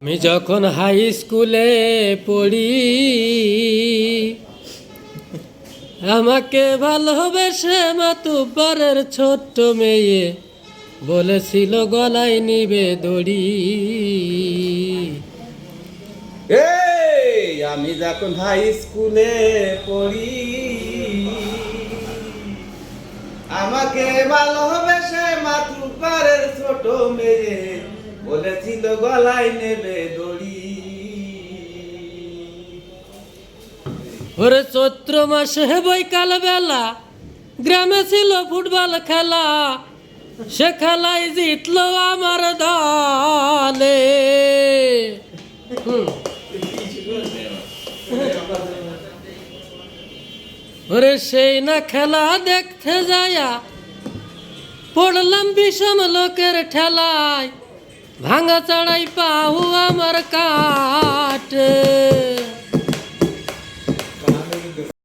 আমি যখন হাই স্কুলে পড়ি আমাকে ভালোবেসে মাতুব্বরের ছোট্ট মেয়ে বলেছিল গলায় নিবে দড়ি। আমি যখন হাই স্কুলে পড়ি আমাকে ভালোবেসে মাতুব্বরের ছোট মেয়ে বলেছিল গলায় নেবে দড়ি। ওরে চৈত্র মাসে বৈকাল বেলা গ্রামে ছিল ফুটবল খেলা, সে খেলায় জিতলো আমার দলে। ওরে সেই না খেলা দেখতে যায়া পড়লাম বিষম লোকের ঠেলায়, ভাঙা চড়াই পাহু আমার কাটে।